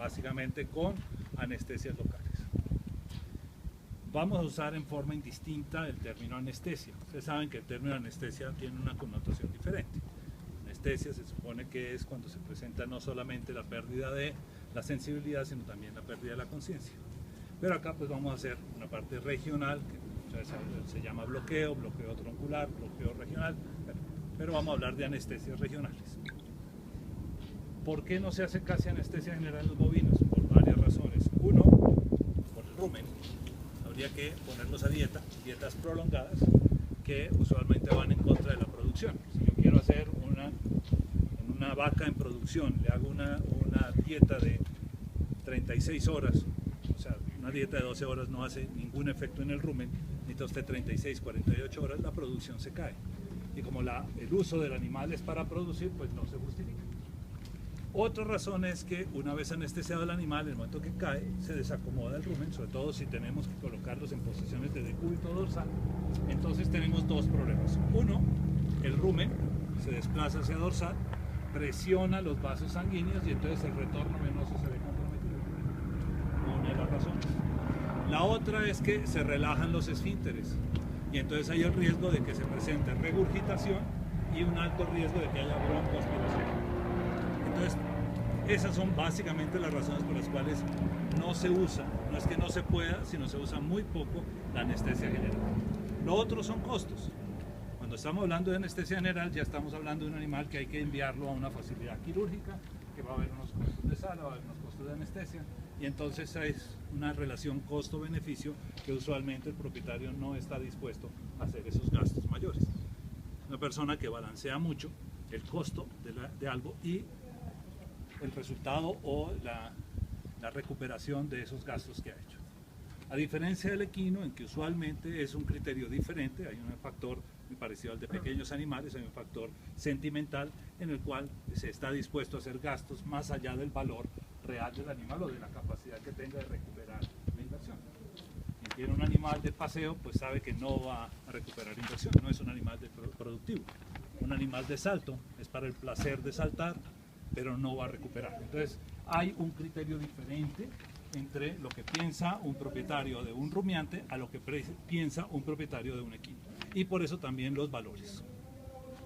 básicamente con anestesias locales. Vamos a usar en forma indistinta el término anestesia. Ustedes saben que el término anestesia tiene una connotación diferente. Anestesia se supone que es cuando se presenta no solamente la pérdida de la sensibilidad, sino también la pérdida de la conciencia. Pero acá pues vamos a hacer una parte regional, que muchas veces se llama bloqueo troncular, bloqueo regional, pero vamos a hablar de anestesias regionales. ¿Por qué no se hace casi anestesia general en los bovinos? Por varias razones. Uno, por el rumen. Habría que ponerlos a dietas prolongadas que usualmente van en contra de la producción. Si yo quiero hacer una vaca en producción, le hago una dieta de 36 horas, o sea, una dieta de 12 horas no hace ningún efecto en el rumen, necesita usted 36, 48 horas, la producción se cae. Y como el uso del animal es para producir, pues no se justifica. Otra razón es que una vez anestesiado el animal, en el momento que cae, se desacomoda el rumen, sobre todo si tenemos que colocarlos en posiciones de decúbito dorsal. Entonces tenemos dos problemas. Uno, el rumen se desplaza hacia dorsal, presiona los vasos sanguíneos y entonces el retorno venoso se ve comprometido. Una de las razones. La otra es que se relajan los esfínteres y entonces hay el riesgo de que se presente regurgitación y un alto riesgo de que haya broncoaspiración. Entonces, esas son básicamente las razones por las cuales no se usa, no es que no se pueda, sino se usa muy poco la anestesia general. Lo otro son costos. Cuando estamos hablando de anestesia general, ya estamos hablando de un animal que hay que enviarlo a una facilidad quirúrgica, que va a haber unos costos de sala, va a haber unos costos de anestesia, y entonces es una relación costo-beneficio que usualmente el propietario no está dispuesto a hacer esos gastos mayores. Una persona que balancea mucho el costo de algo y el resultado o la recuperación de esos gastos que ha hecho. A diferencia del equino, en que usualmente es un criterio diferente, hay un factor muy parecido al de pequeños animales, hay un factor sentimental en el cual se está dispuesto a hacer gastos más allá del valor real del animal o de la capacidad que tenga de recuperar la inversión. Quien tiene un animal de paseo, pues sabe que no va a recuperar inversión, no es un animal productivo. Un animal de salto es para el placer de saltar, pero no va a recuperar. Entonces hay un criterio diferente entre lo que piensa un propietario de un rumiante a lo que piensa un propietario de un equino. Y por eso también los valores.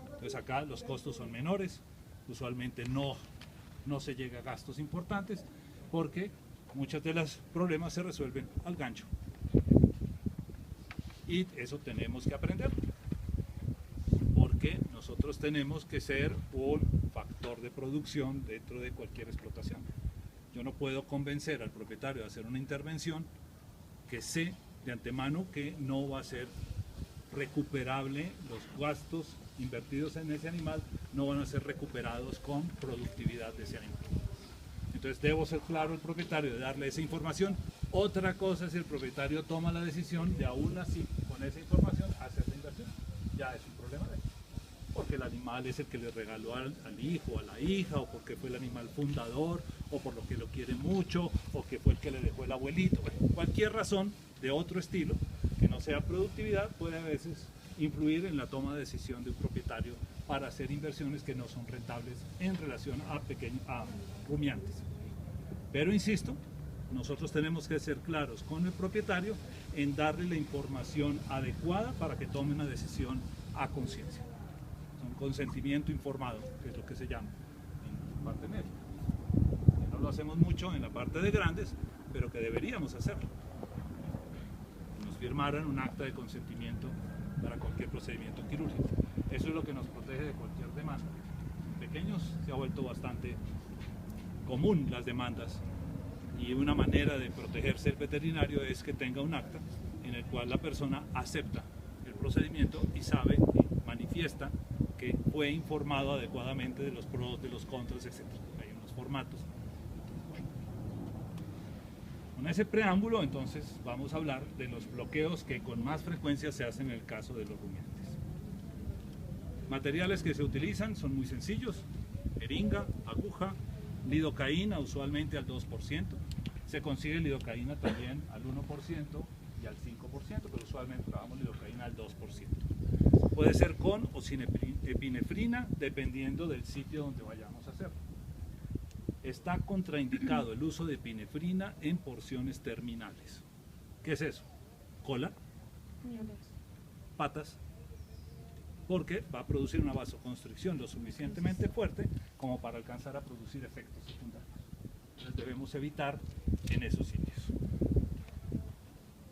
Entonces acá los costos son menores, usualmente no se llega a gastos importantes porque muchos de los problemas se resuelven al gancho. Y eso tenemos que aprender. Porque nosotros tenemos que ser un factor de producción dentro de cualquier explotación. Yo no puedo convencer al propietario de hacer una intervención que sé de antemano que no va a ser recuperable, los gastos invertidos en ese animal no van a ser recuperados con productividad de ese animal. Entonces debo ser claro el propietario de darle esa información. Otra cosa es si el propietario toma la decisión de aún así con esa información hacer la inversión. Ya es un problema de él. Porque el animal es el que le regaló al hijo, a la hija, o porque fue el animal fundador, o por lo que lo quiere mucho, o que fue el que le dejó el abuelito. Bueno, cualquier razón de otro estilo, que no sea productividad, puede a veces influir en la toma de decisión de un propietario para hacer inversiones que no son rentables en relación a rumiantes. Pero insisto, nosotros tenemos que ser claros con el propietario en darle la información adecuada para que tome una decisión a conciencia. Un consentimiento informado, que es lo que se llama en la parte media. Que no lo hacemos mucho en la parte de grandes, pero que deberíamos hacerlo. Que nos firmaran un acta de consentimiento para cualquier procedimiento quirúrgico. Eso es lo que nos protege de cualquier demanda. En pequeños se ha vuelto bastante común las demandas y una manera de protegerse el veterinario es que tenga un acta en el cual la persona acepta el procedimiento y sabe y manifiesta que fue informado adecuadamente de los pros, de los contras, etc. Hay unos formatos. Con ese preámbulo, entonces, vamos a hablar de los bloqueos que con más frecuencia se hacen en el caso de los rumiantes. Materiales que se utilizan son muy sencillos: jeringa, aguja, lidocaína usualmente al 2%. Se consigue lidocaína también al 1% y al 5%, pero usualmente trabajamos lidocaína al 2%. Puede ser con o sin epinefrina, dependiendo del sitio donde vayamos a hacerlo. está contraindicado el uso de epinefrina en porciones terminales. ¿Qué es eso? Cola, patas, porque va a producir una vasoconstricción lo suficientemente fuerte como para alcanzar a producir efectos secundarios. Entonces debemos evitar en esos sitios.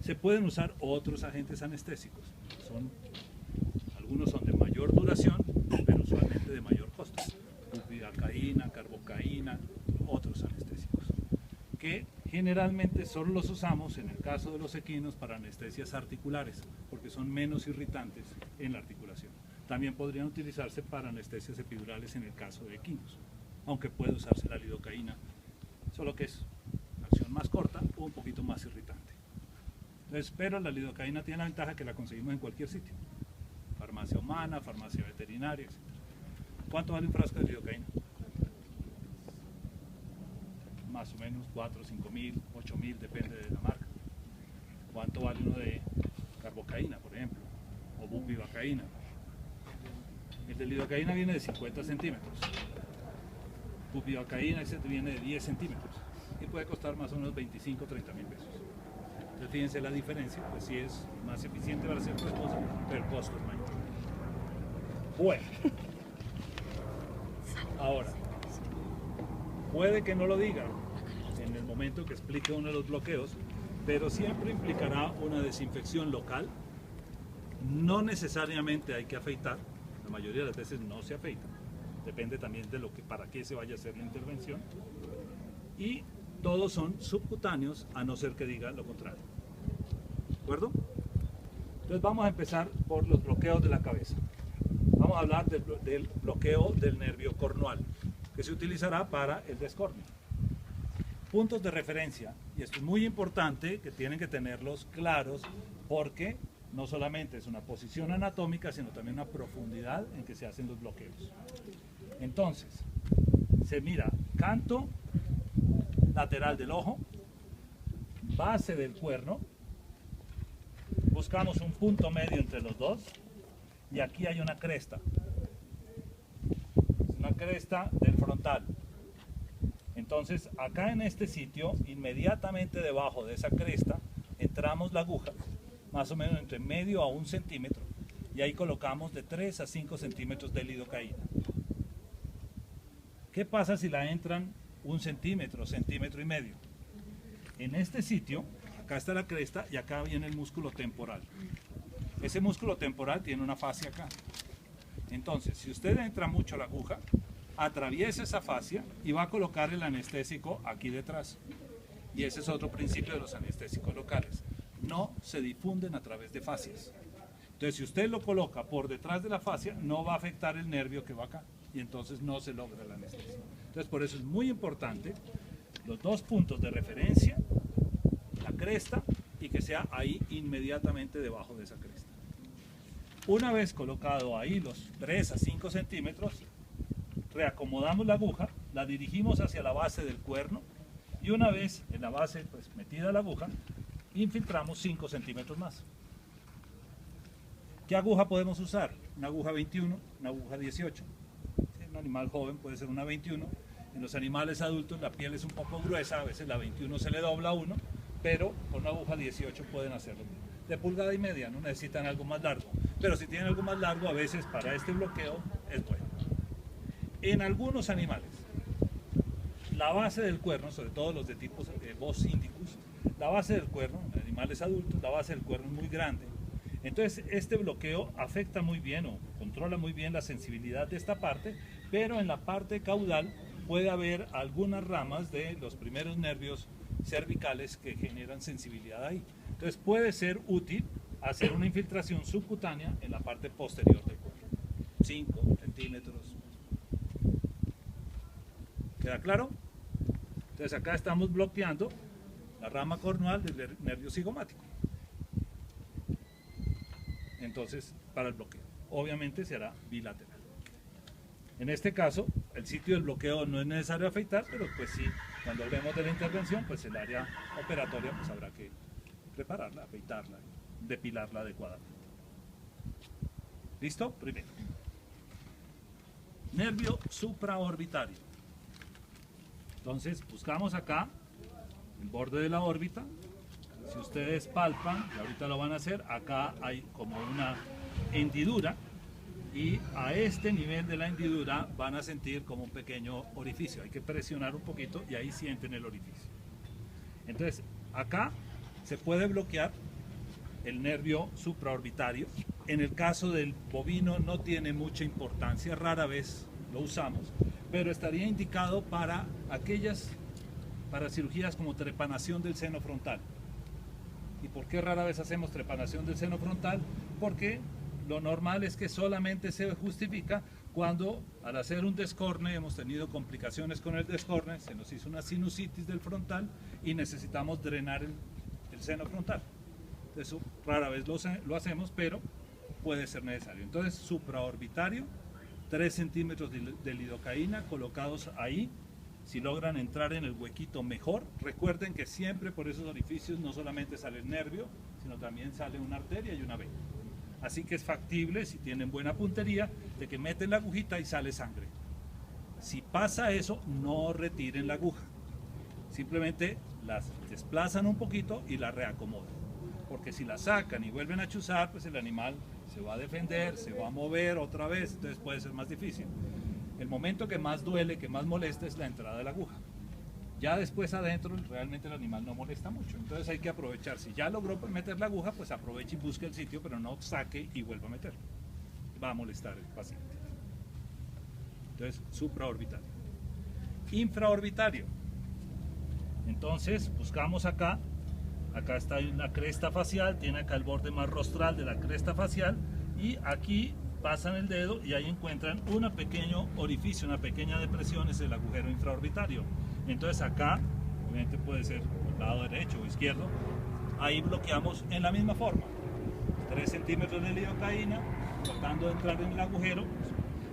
Se pueden usar otros agentes anestésicos. Algunos son de mayor duración, pero usualmente de mayor costo. Bupivacaína, carbocaína, otros anestésicos, que generalmente solo los usamos en el caso de los equinos para anestesias articulares, porque son menos irritantes en la articulación. También podrían utilizarse para anestesias epidurales en el caso de equinos, aunque puede usarse la lidocaína, solo que es una acción más corta o un poquito más irritante. Entonces, pero la lidocaína tiene la ventaja que la conseguimos en cualquier sitio, farmacia humana, farmacia veterinaria, etc. ¿Cuánto vale un frasco de lidocaína? Más o menos 4, 5 mil, 8 mil, depende de la marca. ¿Cuánto vale uno de carbocaína, por ejemplo? O bupivacaína. El de lidocaína viene de 50 centímetros. Bupivacaína ese viene de 10 centímetros. Y puede costar más o menos 25, 30 mil pesos. Entonces fíjense la diferencia, pues sí es más eficiente para ciertas cosas, pero el costo es mayor. Bueno. Ahora, puede que no lo diga en el momento que explique uno de los bloqueos, pero siempre implicará una desinfección local. No necesariamente hay que afeitar, la mayoría de las veces no se afeita, depende también de para qué se vaya a hacer la intervención, y todos son subcutáneos a no ser que diga lo contrario. ¿De acuerdo? Entonces vamos a empezar por los bloqueos de la cabeza. Vamos a hablar del bloqueo del nervio cornual, que se utilizará para el descornio. Puntos de referencia, y esto es muy importante que tienen que tenerlos claros, porque no solamente es una posición anatómica, sino también una profundidad en que se hacen los bloqueos. Entonces, se mira canto lateral del ojo, base del cuerno, buscamos un punto medio entre los dos, y aquí hay una cresta. Es una cresta del frontal. Entonces, acá en este sitio, inmediatamente debajo de esa cresta, entramos la aguja, más o menos entre medio a 1 centímetro, y ahí colocamos de 3 a 5 centímetros de lidocaína. ¿Qué pasa si la entran 1 centímetro, centímetro y medio? En este sitio, acá está la cresta y acá viene el músculo temporal. Ese músculo temporal tiene una fascia acá. Entonces, si usted entra mucho la aguja, atraviesa esa fascia y va a colocar el anestésico aquí detrás. Y ese es otro principio de los anestésicos locales. No se difunden a través de fascias. Entonces, si usted lo coloca por detrás de la fascia, no va a afectar el nervio que va acá. Y entonces no se logra la anestesia. Entonces, por eso es muy importante los dos puntos de referencia, la cresta, y que sea ahí inmediatamente debajo de esa cresta. Una vez colocado ahí los 3 a 5 centímetros, reacomodamos la aguja, la dirigimos hacia la base del cuerno, y una vez en la base pues metida la aguja, infiltramos 5 centímetros más. ¿Qué aguja podemos usar? Una aguja 21, una aguja 18. En un animal joven puede ser una 21. En los animales adultos la piel es un poco gruesa, a veces la 21 se le dobla a uno, pero con una aguja 18 pueden hacerlo. De pulgada y media, no necesitan algo más largo. Pero si tienen algo más largo, a veces para este bloqueo es bueno. En algunos animales, la base del cuerno, sobre todo los de tipo Bos indicus, la base del cuerno, en animales adultos, la base del cuerno es muy grande. Entonces, este bloqueo afecta muy bien o controla muy bien la sensibilidad de esta parte, pero en la parte caudal puede haber algunas ramas de los primeros nervios cervicales que generan sensibilidad ahí. Entonces, puede ser útil hacer una infiltración subcutánea en la parte posterior del cuerpo. 5 centímetros. ¿Queda claro? Entonces acá estamos bloqueando la rama cornual del nervio cigomático. Entonces, para el bloqueo. Obviamente se hará bilateral. En este caso, el sitio del bloqueo no es necesario afeitar, pero pues sí, cuando hablemos de la intervención, pues el área operatoria pues habrá que prepararla, afeitarla, depilarla adecuadamente. ¿Listo? Primero. Nervio supraorbitario. Entonces buscamos acá el borde de la órbita. Si ustedes palpan, y ahorita lo van a hacer, acá hay como una hendidura y a este nivel de la hendidura van a sentir como un pequeño orificio. Hay que presionar un poquito y ahí sienten el orificio. Entonces acá se puede bloquear el nervio supraorbitario. En el caso del bovino no tiene mucha importancia, rara vez lo usamos, pero estaría indicado para para cirugías como trepanación del seno frontal. ¿Y por qué rara vez hacemos trepanación del seno frontal? Porque lo normal es que solamente se justifica cuando al hacer un descorne hemos tenido complicaciones con el descorne, se nos hizo una sinusitis del frontal y necesitamos drenar el seno frontal. Eso rara vez lo hacemos, pero puede ser necesario. Entonces, supraorbitario, 3 centímetros de lidocaína colocados ahí. Si logran entrar en el huequito, mejor. Recuerden que siempre por esos orificios no solamente sale el nervio, sino también sale una arteria y una vena. Así que es factible, si tienen buena puntería, de que meten la agujita y sale sangre. Si pasa eso, no retiren la aguja. Simplemente las desplazan un poquito y la reacomodan. Porque si la sacan y vuelven a chuzar, pues el animal se va a defender, se va a mover otra vez, entonces puede ser más difícil. El momento que más duele, que más molesta es la entrada de la aguja. Ya después adentro realmente el animal no molesta mucho, entonces hay que aprovechar. Si ya logró meter la aguja, pues aproveche y busque el sitio, pero no saque y vuelva a meter. Va a molestar el paciente. Entonces, supraorbitario. Infraorbitario. Entonces, buscamos acá. Acá está la cresta facial, tiene acá el borde más rostral de la cresta facial y aquí pasan el dedo y ahí encuentran un pequeño orificio, una pequeña depresión, es el agujero infraorbitario. Entonces acá, obviamente puede ser el lado derecho o izquierdo, ahí bloqueamos en la misma forma. 3 centímetros de lidocaína, tratando de entrar en el agujero.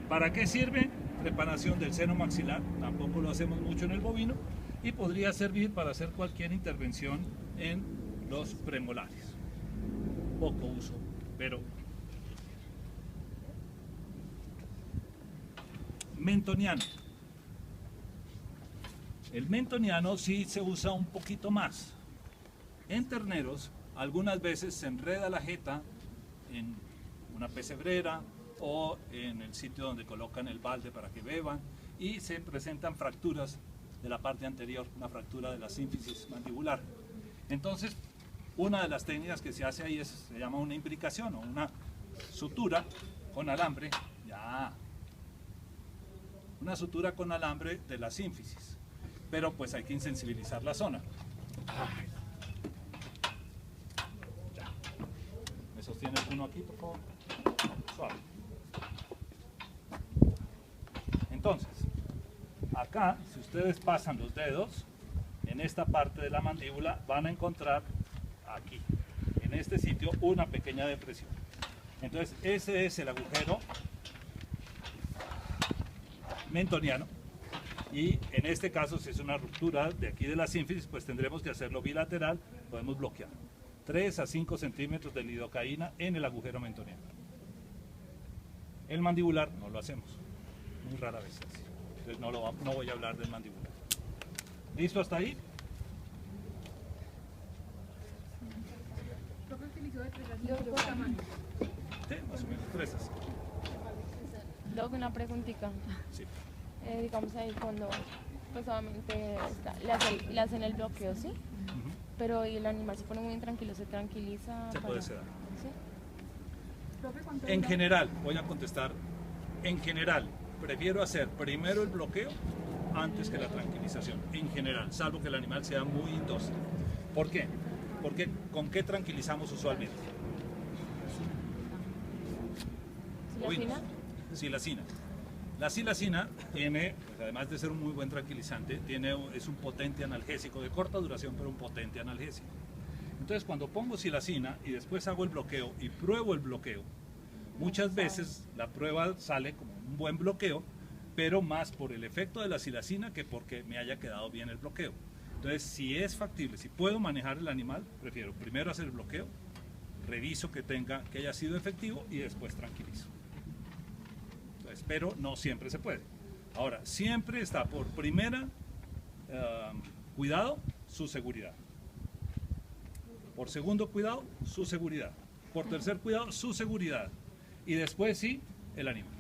¿Para qué sirve? Trepanación del seno maxilar, tampoco lo hacemos mucho en el bovino, y podría servir para hacer cualquier intervención en los premolares. Poco uso, pero mentoniano. El mentoniano sí se usa un poquito más. En terneros, algunas veces se enreda la jeta en una pesebrera o en el sitio donde colocan el balde para que beban y se presentan fracturas de la parte anterior, una fractura de la sínfisis mandibular. Entonces, una de las técnicas que se hace ahí se llama una imbricación o una sutura con alambre, una sutura con alambre de la sínfisis, pero pues hay que insensibilizar la zona. Ya. ¿Me sostienes uno aquí, por favor? Suave. Entonces, acá, si ustedes pasan los dedos, en esta parte de la mandíbula van a encontrar aquí, en este sitio, una pequeña depresión. Entonces, ese es el agujero mentoniano. Y en este caso, si es una ruptura de aquí de la sínfisis, pues tendremos que hacerlo bilateral, podemos bloquear. 3 a 5 centímetros de lidocaína en el agujero mentoniano. El mandibular no lo hacemos, muy rara vez así. Entonces no voy a hablar del mandibular. ¿Listo hasta ahí? Sí, más o menos 3 así. Luego una preguntita. Sí. Digamos ahí cuando pues obviamente le hacen el bloqueo, ¿sí? Pero y el animal se pone muy intranquilo, se tranquiliza. Se puede sedar. ¿Sí? En general, voy a contestar, en general, prefiero hacer primero el bloqueo antes que la tranquilización, en general, salvo que el animal sea muy indócil. ¿Por qué? Porque ¿con qué tranquilizamos usualmente? ¿Silacina? Silacina. La silacina tiene, pues, además de ser un muy buen tranquilizante, es un potente analgésico, de corta duración, pero un potente analgésico. Entonces, cuando pongo silacina y después hago el bloqueo y pruebo el bloqueo, muchas veces la prueba sale como un buen bloqueo, pero más por el efecto de la silacina que porque me haya quedado bien el bloqueo. Entonces, si es factible, si puedo manejar el animal, prefiero primero hacer el bloqueo, reviso que haya sido efectivo y después tranquilizo. Entonces, pero no siempre se puede. Ahora, siempre está por primera cuidado, su seguridad. Por segundo cuidado, su seguridad. Por tercer cuidado, su seguridad. Y después sí, el animal.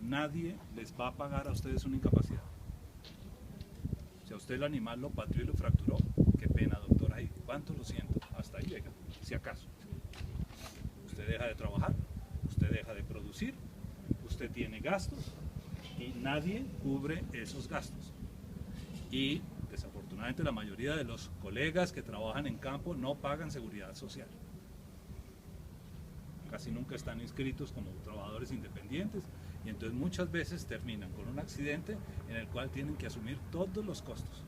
Nadie les va a pagar a ustedes una incapacidad. Si a usted el animal lo pateó y lo fracturó, qué pena, doctor, ahí, cuánto lo siento, hasta ahí llega, si acaso. Usted deja de trabajar, usted deja de producir, usted tiene gastos y nadie cubre esos gastos. Y desafortunadamente la mayoría de los colegas que trabajan en campo no pagan seguridad social. Casi nunca están inscritos como trabajadores independientes y entonces muchas veces terminan con un accidente en el cual tienen que asumir todos los costos.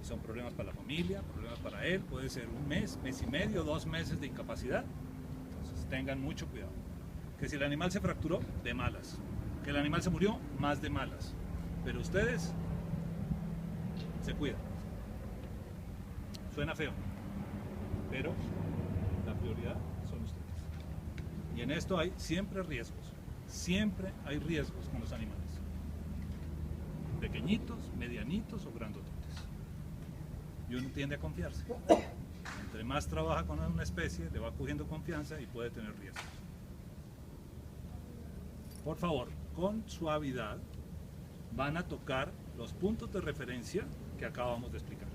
Y son problemas para la familia, problemas para él, puede ser un mes, mes y medio, 2 meses de incapacidad. Entonces tengan mucho cuidado. Que si el animal se fracturó, de malas. Que el animal se murió, más de malas. Pero ustedes se cuidan. Suena feo, pero la prioridad son ustedes. Y en esto hay siempre riesgos. Siempre hay riesgos con los animales. Pequeñitos, medianitos o grandototes. Y uno tiende a confiarse. Entre más trabaja con una especie, le va cogiendo confianza y puede tener riesgos. Por favor, con suavidad van a tocar los puntos de referencia que acabamos de explicar.